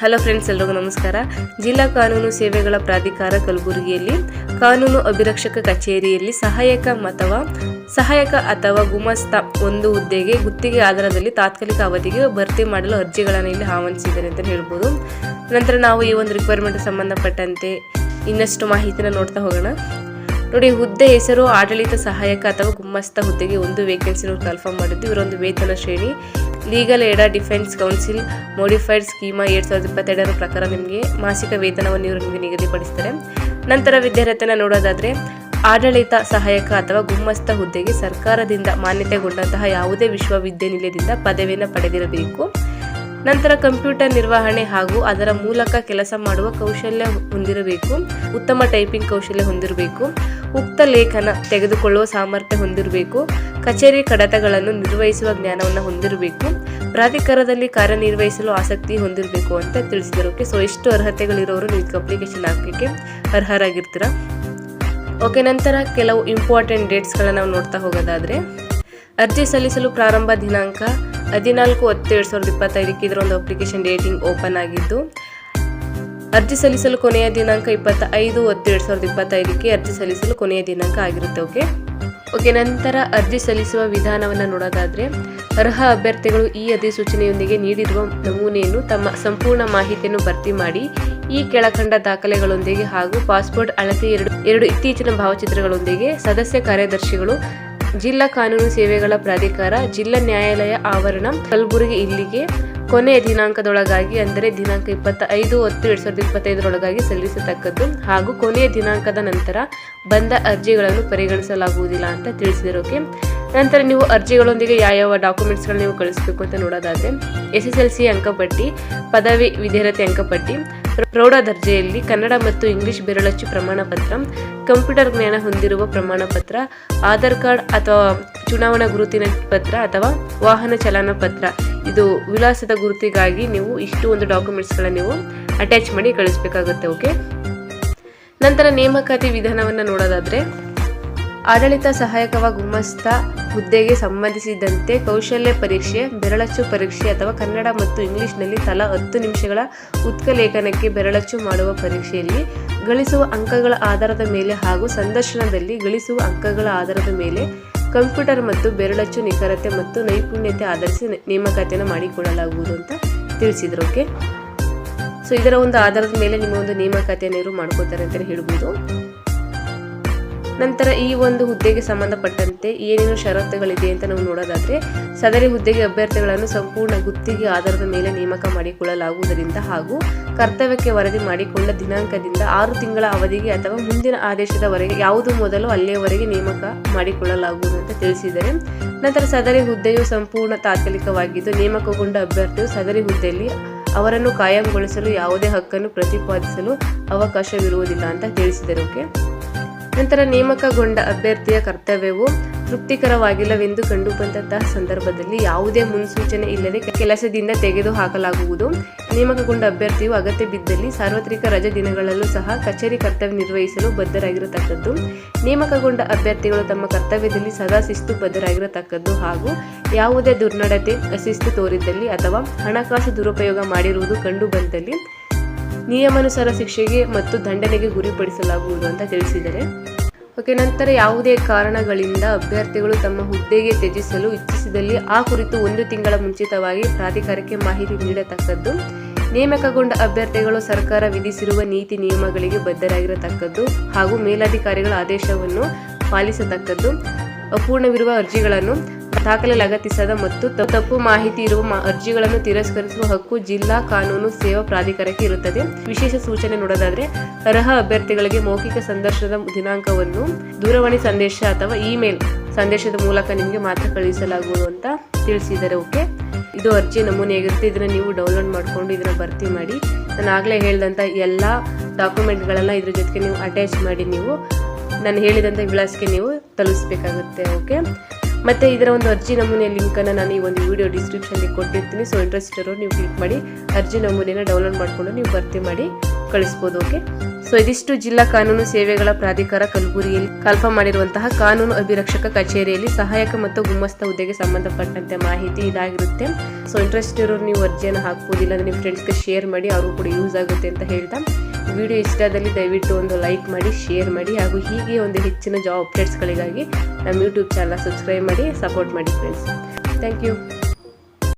Hello friends, ಎಲ್ರಿಗೂ ನಮಸ್ಕಾರ. ಜಿಲ್ಲಾ ಕಾನೂನು ಸೇವೆಗಳ ಪ್ರಾಧಿಕಾರ ಕಲಬುರಗಿಯಲ್ಲಿ ಕಾನೂನು ಅಭಿರಕ್ಷಕ ಕಚೇರಿಯಲ್ಲಿ ಸಹಾಯಕ ಅಥವಾ ಗುಮಾಸ್ತ ಒಂದು ಹುದ್ದೆಗೆ ಗುತ್ತಿಗೆ ಆಧಾರದಲ್ಲಿ ತಾತ್ಕಾಲಿಕ ಅವಧಿಗೆ ಭರ್ತಿ ಮಾಡಲು ಅರ್ಜಿಗಳನ್ನು ಇಲ್ಲಿ ಆಹ್ವಾನಿಸಿದ್ದಾರೆ ಅಂತ ಹೇಳ್ಬೋದು. ನಂತರ ನಾವು ಈ ಒಂದು ರಿಕ್ವೈರ್ಮೆಂಟ್ ಸಂಬಂಧಪಟ್ಟಂತೆ ಇನ್ನಷ್ಟು ಮಾಹಿತಿನ ನೋಡ್ತಾ ಹೋಗೋಣ. ನೋಡಿ, ಹುದ್ದೆ ಹೆಸರು ಆಡಳಿತ ಸಹಾಯಕ ಅಥವಾ ಗುಮಾಸ್ತ ಹುದ್ದೆಗೆ ಒಂದು ವೇಕೆನ್ಸಿ ಕನ್ಫರ್ಮ್ ಮಾಡಿದ್ದು. ಇವರೊಂದು ವೇತನ ಶ್ರೇಣಿ legal aid defence council modified scheme 2022 ಪ್ರಕಾರ ನಿಮಗೆ ಮಾಸಿಕ ವೇತನವನ್ನು ಇವರು ನಿಮಗೆ ನಿಗದಿಪಡಿಸ್ತಾರೆ. ನಂತರ ವಿದ್ಯಾರ್ಥಿನ ನೋಡೋದಾದ್ರೆ, ಆಡಳಿತ ಸಹಾಯಕ ಅಥವಾ ಗುಮಾಸ್ತ ಹುದ್ದೆಗೆ ಸರ್ಕಾರದಿಂದ ಮಾನ್ಯತೆಗೊಂಡಂತಹ ಯಾವುದೇ ವಿಶ್ವವಿದ್ಯಾನಿಲಯದಿಂದ ಪದವಿಯನ್ನು ಪಡೆದಿರಬೇಕು. ನಂತರ ಕಂಪ್ಯೂಟರ್ ನಿರ್ವಹಣೆ ಹಾಗೂ ಅದರ ಮೂಲಕ ಕೆಲಸ ಮಾಡುವ ಕೌಶಲ್ಯ ಹೊಂದಿರಬೇಕು. ಉತ್ತಮ ಟೈಪಿಂಗ್ ಕೌಶಲ್ಯ ಹೊಂದಿರಬೇಕು. ಉಕ್ತ ಲೇಖನ ತೆಗೆದುಕೊಳ್ಳುವ ಸಾಮರ್ಥ್ಯ ಹೊಂದಿರಬೇಕು. ಕಚೇರಿ ಕಡತಗಳನ್ನು ನಿರ್ವಹಿಸುವ ಜ್ಞಾನವನ್ನು ಹೊಂದಿರಬೇಕು. ಪ್ರಾಧಿಕಾರದಲ್ಲಿ ಕಾರ್ಯನಿರ್ವಹಿಸಲು ಆಸಕ್ತಿ ಹೊಂದಿರಬೇಕು ಅಂತ ತಿಳಿಸಿದರು. ಸೊ ಎಷ್ಟು ಅರ್ಹತೆಗಳಿರೋರು ನೀವು ಅಪ್ಲಿಕೇಶನ್ ಹಾಕಲಿಕ್ಕೆ ಅರ್ಹರಾಗಿರ್ತೀರ. ನಂತರ ಕೆಲವು ಇಂಪಾರ್ಟೆಂಟ್ ಡೇಟ್ಸ್ಗಳನ್ನ ನಾವು ನೋಡ್ತಾ ಹೋಗೋದಾದ್ರೆ, ಅರ್ಜಿ ಸಲ್ಲಿಸಲು ಪ್ರಾರಂಭ ದಿನಾಂಕ 14/10/2025 ಇದರೊಂದು ಅಪ್ಲಿಕೇಶನ್ ಡೇಟಿಂಗ್ ಓಪನ್ ಆಗಿದ್ದು, ಅರ್ಜಿ ಸಲ್ಲಿಸಲು ಕೊನೆಯ ದಿನಾಂಕ 25/10/2025 ಅರ್ಜಿ ಸಲ್ಲಿಸಲು ಕೊನೆಯ ದಿನಾಂಕ ಆಗಿರುತ್ತೆ. ನಂತರ ಅರ್ಜಿ ಸಲ್ಲಿಸುವ ವಿಧಾನವನ್ನು ನೋಡೋದಾದ್ರೆ, ಅರ್ಹ ಅಭ್ಯರ್ಥಿಗಳು ಈ ಅಧಿಸೂಚನೆಯೊಂದಿಗೆ ನೀಡಿರುವ ನಮೂನೆಯನ್ನು ತಮ್ಮ ಸಂಪೂರ್ಣ ಮಾಹಿತಿಯನ್ನು ಭರ್ತಿ ಮಾಡಿ ಈ ಕೆಳಕಂಡ ದಾಖಲೆಗಳೊಂದಿಗೆ ಹಾಗೂ ಪಾಸ್ಪೋರ್ಟ್ ಅಳತೆ 2 ಇತ್ತೀಚಿನ ಭಾವಚಿತ್ರಗಳೊಂದಿಗೆ ಸದಸ್ಯ ಕಾರ್ಯದರ್ಶಿಗಳು, ಜಿಲ್ಲಾ ಕಾನೂನು ಸೇವೆಗಳ ಪ್ರಾಧಿಕಾರ, ಜಿಲ್ಲಾ ನ್ಯಾಯಾಲಯ ಆವರಣ ಕಲಬುರಗಿ ಇಲ್ಲಿಗೆ ಕೊನೆಯ ದಿನಾಂಕದೊಳಗಾಗಿ ಅಂದರೆ ದಿನಾಂಕ 25/10/2025 ಸಲ್ಲಿಸತಕ್ಕದ್ದು ಹಾಗೂ ಕೊನೆಯ ದಿನಾಂಕದ ನಂತರ ಬಂದ ಅರ್ಜಿಗಳನ್ನು ಪರಿಗಣಿಸಲಾಗುವುದಿಲ್ಲ ಅಂತ ತಿಳಿಸಿದರು. ನಂತರ ನೀವು ಅರ್ಜಿಗಳೊಂದಿಗೆ ಯಾವ ಡಾಕ್ಯುಮೆಂಟ್ಸ್ಗಳು ನೀವು ಕಳಿಸಬೇಕು ಅಂತ ನೋಡೋದಾದ್ರೆ, SSLC ಅಂಕಪಟ್ಟಿ, ಪದವಿ ವಿದ್ಯಾರ್ಥಿ ಅಂಕಪಟ್ಟಿ, ಪ್ರೌಢ ದರ್ಜೆಯಲ್ಲಿ ಕನ್ನಡ ಮತ್ತು ಇಂಗ್ಲಿಷ್ ಬೆರಳಚ್ಚು ಪ್ರಮಾಣ ಪತ್ರ, ಕಂಪ್ಯೂಟರ್ ಜ್ಞಾನ ಹೊಂದಿರುವ ಪ್ರಮಾಣ ಪತ್ರ, ಆಧಾರ್ ಕಾರ್ಡ್ ಅಥವಾ ಚುನಾವಣಾ ಗುರುತಿನ ಪತ್ರ ಅಥವಾ ವಾಹನ ಚಲನ ಪತ್ರ. ಇದು ವಿಳಾಸದ ಗುರುತಿಗಾಗಿ ನೀವು ಇಷ್ಟು ಒಂದು ಡಾಕ್ಯುಮೆಂಟ್ಸ್ಗಳನ್ನ ನೀವು ಅಟ್ಯಾಚ್ ಮಾಡಿ ಕಳಿಸ್ಬೇಕಾಗುತ್ತೆ. ನಂತರ ನೇಮಕಾತಿ ವಿಧಾನವನ್ನು ನೋಡೋದಾದ್ರೆ, ಆಡಳಿತ ಸಹಾಯಕ ಗುಮಾಸ್ತ ಹುದ್ದೆಗೆ ಸಂಬಂಧಿಸಿದಂತೆ ಕೌಶಲ್ಯ ಪರೀಕ್ಷೆ, ಬೆರಳಚ್ಚು ಪರೀಕ್ಷೆ ಅಥವಾ ಕನ್ನಡ ಮತ್ತು ಇಂಗ್ಲಿಷ್ನಲ್ಲಿ ತಲಾ 10 ನಿಮಿಷಗಳ ಉತ್ಕಲೇಖನಕ್ಕೆ ಬೆರಳಚ್ಚು ಮಾಡುವ ಪರೀಕ್ಷೆಯಲ್ಲಿ ಗಳಿಸುವ ಅಂಕಗಳ ಆಧಾರದ ಮೇಲೆ ಹಾಗೂ ಸಂದರ್ಶನದಲ್ಲಿ ಗಳಿಸುವ ಅಂಕಗಳ ಆಧಾರದ ಮೇಲೆ ಕಂಪ್ಯೂಟರ್ ಮತ್ತು ಬೆರಳಚ್ಚು ನಿಖರತೆ ಮತ್ತು ನೈಪುಣ್ಯತೆ ಆಧರಿಸಿ ನೇಮಕಾತಿಯನ್ನು ಮಾಡಿಕೊಳ್ಳಲಾಗುವುದು ಅಂತ ತಿಳಿಸಿದ್ರು. ಸೊ ಇದರ ಒಂದು ಆಧಾರದ ಮೇಲೆ ನಿಮ್ಮ ಒಂದು ನೇಮಕಾತಿಯನ್ನು ಇವರು ಮಾಡ್ಕೋತಾರೆ ಅಂತ ಹೇಳ್ಬೋದು. ನಂತರ ಈ ಒಂದು ಹುದ್ದೆಗೆ ಸಂಬಂಧಪಟ್ಟಂತೆ ಏನೇನು ಷರತ್ತುಗಳಿದೆ ಅಂತ ನಾವು ನೋಡೋದಾದ್ರೆ, ಸದರಿ ಹುದ್ದೆಗೆ ಅಭ್ಯರ್ಥಿಗಳನ್ನು ಸಂಪೂರ್ಣ ಗುತ್ತಿಗೆ ಆಧಾರದ ಮೇಲೆ ನೇಮಕ ಮಾಡಿಕೊಳ್ಳಲಾಗುವುದರಿಂದ ಹಾಗೂ ಕರ್ತವ್ಯಕ್ಕೆ ವರದಿ ಮಾಡಿಕೊಂಡ ದಿನಾಂಕದಿಂದ 6 ತಿಂಗಳ ಅವಧಿಗೆ ಅಥವಾ ಮುಂದಿನ ಆದೇಶದವರೆಗೆ ಯಾವುದು ಮೊದಲು ಅಲ್ಲಿಯವರೆಗೆ ನೇಮಕ ಮಾಡಿಕೊಳ್ಳಲಾಗುವುದು ಅಂತ ತಿಳಿಸಿದ್ದಾರೆ. ನಂತರ ಸದರಿ ಹುದ್ದೆಯು ಸಂಪೂರ್ಣ ತಾತ್ಕಾಲಿಕವಾಗಿದ್ದು, ನೇಮಕಗೊಂಡ ಅಭ್ಯರ್ಥಿಯು ಸದರಿ ಹುದ್ದೆಯಲ್ಲಿ ಅವರನ್ನು ಕಾಯಂಗೊಳಿಸಲು ಯಾವುದೇ ಹಕ್ಕನ್ನು ಪ್ರತಿಪಾದಿಸಲು ಅವಕಾಶವಿರುವುದಿಲ್ಲ ಅಂತ ತಿಳಿಸಿದರು. ನಂತರ ನೇಮಕಗೊಂಡ ಅಭ್ಯರ್ಥಿಯ ಕರ್ತವ್ಯವು ತೃಪ್ತಿಕರವಾಗಿಲ್ಲವೆಂದು ಕಂಡುಬಂದಂತಹ ಸಂದರ್ಭದಲ್ಲಿ ಯಾವುದೇ ಮುನ್ಸೂಚನೆ ಇಲ್ಲದೆ ಕೆಲಸದಿಂದ ತೆಗೆದುಹಾಕಲಾಗುವುದು. ನೇಮಕಗೊಂಡ ಅಭ್ಯರ್ಥಿಯು ಅಗತ್ಯ ಬಿದ್ದಲ್ಲಿ ಸಾರ್ವತ್ರಿಕ ರಜೆ ದಿನಗಳಲ್ಲೂ ಸಹ ಕಚೇರಿ ಕರ್ತವ್ಯ ನಿರ್ವಹಿಸಲು ಬದ್ಧರಾಗಿರತಕ್ಕದ್ದು. ನೇಮಕಗೊಂಡ ಅಭ್ಯರ್ಥಿಗಳು ತಮ್ಮ ಕರ್ತವ್ಯದಲ್ಲಿ ಸದಾ ಶಿಸ್ತು ಬದ್ಧರಾಗಿರತಕ್ಕದ್ದು ಹಾಗೂ ಯಾವುದೇ ದುರ್ನಡತೆ, ಅಶಿಸ್ತು ತೋರಿದ್ದಲ್ಲಿ ಅಥವಾ ಹಣಕಾಸು ದುರುಪಯೋಗ ಮಾಡಿರುವುದು ಕಂಡುಬಂದಲ್ಲಿ ನಿಯಮಾನುಸಾರ ಶಿಕ್ಷೆಗೆ ಮತ್ತು ದಂಡನೆಗೆ ಗುರಿಪಡಿಸಲಾಗುವುದು ಅಂತ ತಿಳಿಸಿದ್ದಾರೆ. ನಂತರ ಯಾವುದೇ ಕಾರಣಗಳಿಂದ ಅಭ್ಯರ್ಥಿಗಳು ತಮ್ಮ ಹುದ್ದೆಗೆ ತ್ಯಜಿಸಲು ಇಚ್ಛಿಸಿದಲ್ಲಿ ಆ ಕುರಿತು 1 ತಿಂಗಳ ಮುಂಚಿತವಾಗಿ ಪ್ರಾಧಿಕಾರಕ್ಕೆ ಮಾಹಿತಿ ನೀಡತಕ್ಕದ್ದು. ನೇಮಕಗೊಂಡ ಅಭ್ಯರ್ಥಿಗಳು ಸರ್ಕಾರ ವಿಧಿಸಿರುವ ನೀತಿ ನಿಯಮಗಳಿಗೆ ಬದ್ಧರಾಗಿರತಕ್ಕದ್ದು ಹಾಗೂ ಮೇಲಧಿಕಾರಿಗಳ ಆದೇಶವನ್ನು ಪಾಲಿಸತಕ್ಕದ್ದು. ಅಪೂರ್ಣವಿರುವ ಅರ್ಜಿಗಳನ್ನು ದಾಖಲೆ ಲಗತ್ತಿಸದ ಮತ್ತು ತಪ್ಪು ಮಾಹಿತಿ ಇರುವ ಅರ್ಜಿಗಳನ್ನು ತಿರಸ್ಕರಿಸುವ ಹಕ್ಕು ಜಿಲ್ಲಾ ಕಾನೂನು ಸೇವಾ ಪ್ರಾಧಿಕಾರಕ್ಕೆ ಇರುತ್ತದೆ. ವಿಶೇಷ ಸೂಚನೆ ನೋಡೋದಾದ್ರೆ, ಅರ್ಹ ಅಭ್ಯರ್ಥಿಗಳಿಗೆ ಮೌಖಿಕ ಸಂದರ್ಶನದ ದಿನಾಂಕವನ್ನು ದೂರವಾಣಿ ಸಂದೇಶ ಅಥವಾ ಇಮೇಲ್ ಸಂದೇಶದ ಮೂಲಕ ನಿಮಗೆ ಮಾತ್ರ ಕಳುಹಿಸಲಾಗುವುದು ಅಂತ ತಿಳಿಸಿದ್ದಾರೆ. ಇದು ಅರ್ಜಿ ನಮೂನೆಯಾಗಿರುತ್ತೆ. ಇದನ್ನ ನೀವು ಡೌನ್ಲೋಡ್ ಮಾಡಿಕೊಂಡು ಇದನ್ನ ಭರ್ತಿ ಮಾಡಿ ನಾನು ಆಗಲೇ ಹೇಳಿದಂಥ ಎಲ್ಲ ಡಾಕ್ಯುಮೆಂಟ್ಗಳೆಲ್ಲ ಇದ್ರ ಜೊತೆಗೆ ನೀವು ಅಟ್ಯಾಚ್ ಮಾಡಿ ನೀವು ನಾನು ಹೇಳಿದಂಥ ವಿಳಾಸಕ್ಕೆ ನೀವು ತಲುಪಿಸಬೇಕಾಗುತ್ತೆ. ಮತ್ತು ಇದರ ಒಂದು ಅರ್ಜಿ ನಮೂನೆಯ ಲಿಂಕನ್ನು ನಾನು ಈ ಒಂದು ವಿಡಿಯೋ ಡಿಸ್ಕ್ರಿಪ್ಷನ್ಗೆ ಕೊಟ್ಟಿರ್ತೀನಿ. ಸೊ ಇಂಟ್ರೆಸ್ಟ್ ಇರೋರು ನೀವು ಕ್ಲಿಕ್ ಮಾಡಿ ಅರ್ಜಿ ನಮೂನೆಯನ್ನು ಡೌನ್ಲೋಡ್ ಮಾಡಿಕೊಂಡು ನೀವು ಭರ್ತಿ ಮಾಡಿ ಕಳಿಸ್ಬೋದು. ಸೊ ಇದಿಷ್ಟು ಜಿಲ್ಲಾ ಕಾನೂನು ಸೇವೆಗಳ ಪ್ರಾಧಿಕಾರ ಕಲಬುರಗಿಯಲ್ಲಿ ಕಲ್ಪ ಮಾಡಿರುವಂತಹ ಕಾನೂನು ಅಭಿರಕ್ಷಕ ಕಚೇರಿಯಲ್ಲಿ ಸಹಾಯಕ ಮತ್ತು ಗುಮಾಸ್ತ ಹುದ್ದೆಗೆ ಸಂಬಂಧಪಟ್ಟಂತೆ ಮಾಹಿತಿ ಇದಾಗಿರುತ್ತೆ. ಸೊ ಇಂಟ್ರೆಸ್ಟ್ ಇರೋರು ನೀವು ಅರ್ಜಿಯನ್ನು ಹಾಕ್ಬೋದಿಲ್ಲ, ನಿಮ್ಮ ಫ್ರೆಂಡ್ಸ್ಗೆ ಶೇರ್ ಮಾಡಿ, ಅವರು ಕೂಡ ಯೂಸ್ ಆಗುತ್ತೆ ಅಂತ ಹೇಳ್ತಾ ವಿಡಿಯೋ ಇಷ್ಟದಲ್ಲಿ ದಯವಿಟ್ಟು ಒಂದು ಲೈಕ್ ಮಾಡಿ, ಶೇರ್ ಮಾಡಿ, ಹಾಗೂ ಹೀಗೆ ಒಂದು ಹೆಚ್ಚಿನ ಜಾಬ್ ಅಪ್ಡೇಟ್ಸ್ಗಳಿಗಾಗಿ ನಮ್ಮ ಯೂಟ್ಯೂಬ್ ಚಾನಲ್ ಸಬ್ಸ್ಕ್ರೈಬ್ ಮಾಡಿ, ಸಪೋರ್ಟ್ ಮಾಡಿ ಫ್ರೆಂಡ್ಸ್. Thank you.